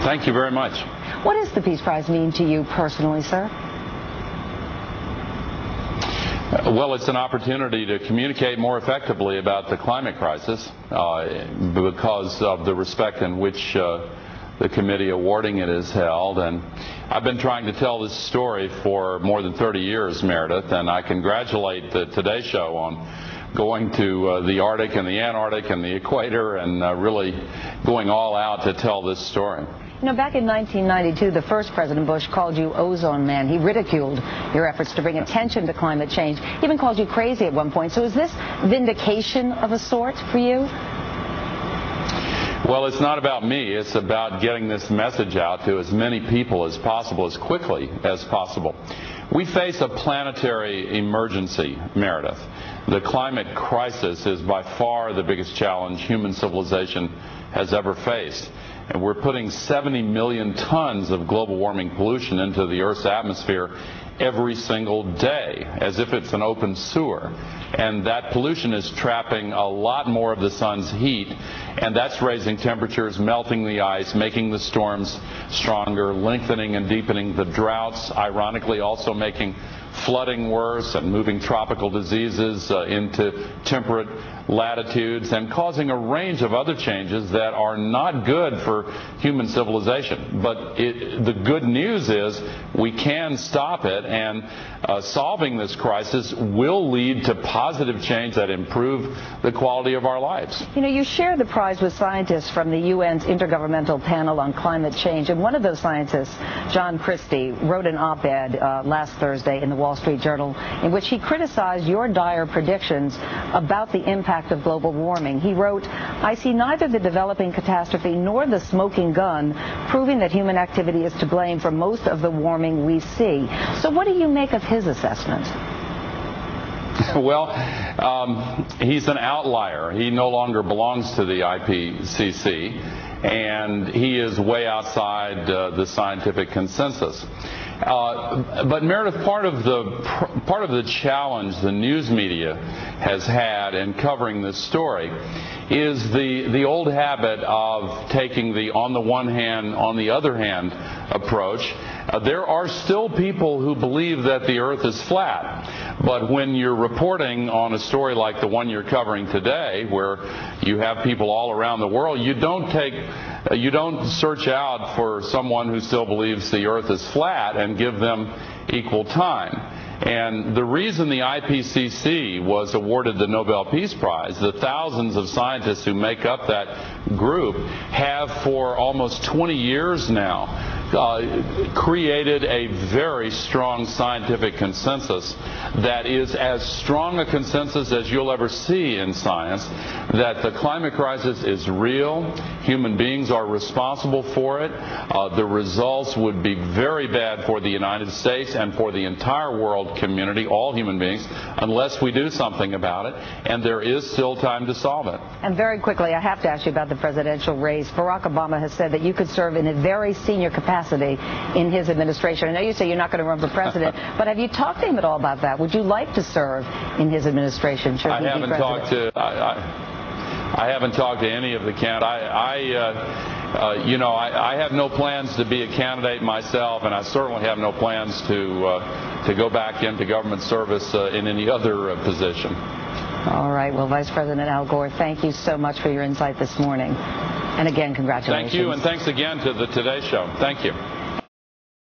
Thank you very much. What does the Peace Prize mean to you personally, sir? Well, it's an opportunity to communicate more effectively about the climate crisis because of the respect in which the committee awarding it is held. And I've been trying to tell this story for more than 30 years, Meredith, and I congratulate the Today Show on going to the Arctic and the Antarctic and the equator and really going all out to tell this story. You know, back in 1992, the first President Bush called you Ozone Man. He ridiculed your efforts to bring attention to climate change. He even called you crazy at one point. So is this vindication of a sort for you? Well, it's not about me. It's about getting this message out to as many people as possible, as quickly as possible. We face a planetary emergency, Meredith. The climate crisis is by far the biggest challenge human civilization has ever faced. And we're putting 70 million tons of global warming pollution into the Earth's atmosphere every single day, as if it's an open sewer. And that pollution is trapping a lot more of the sun's heat, and that's raising temperatures, melting the ice, making the storms stronger, lengthening and deepening the droughts, ironically also making flooding worse and moving tropical diseases into temperate latitudes and causing a range of other changes that are not good for human civilization. But the good news is we can stop it, and solving this crisis will lead to positive change that improve the quality of our lives. You know, you share the prize with scientists from the UN's Intergovernmental Panel on Climate Change, and one of those scientists, John Christie, wrote an op-ed last Thursday in the Wall Street Journal in which he criticized your dire predictions about the impact of global warming. He wrote, "I see neither the developing catastrophe nor the smoking gun proving that human activity is to blame for most of the warming we see." So what do you make of his assessment? Well, he's an outlier. He no longer belongs to the IPCC, and he is way outside the scientific consensus. But Meredith, part of the challenge the news media has had in covering this story is the old habit of taking the on the one hand, on the other hand approach. There are still people who believe that the Earth is flat. But when you're reporting on a story like the one you're covering today, where you have people all around the world, you don't search out for someone who still believes the Earth is flat and give them equal time. And the reason the IPCC was awarded the Nobel Peace Prize, the thousands of scientists who make up that group have for almost 20 years now created a very strong scientific consensus that is as strong a consensus as you'll ever see in science, that the climate crisis is real, human beings are responsible for it, the results would be very bad for the United States and for the entire world community, all human beings, unless we do something about it, and there is still time to solve it. And very quickly, I have to ask you about the presidential race. Barack Obama has said that you could serve in a very senior capacity in his administration. I know you say you're not going to run for president, but have you talked to him at all about that? Would you like to serve in his administration should he be president? I haven't talked to any of the candidates. I have no plans to be a candidate myself, and I certainly have no plans to go back into government service in any other position. All right. Well, Vice President Al Gore, thank you so much for your insight this morning. And again, congratulations. Thank you, and thanks again to the Today Show. Thank you.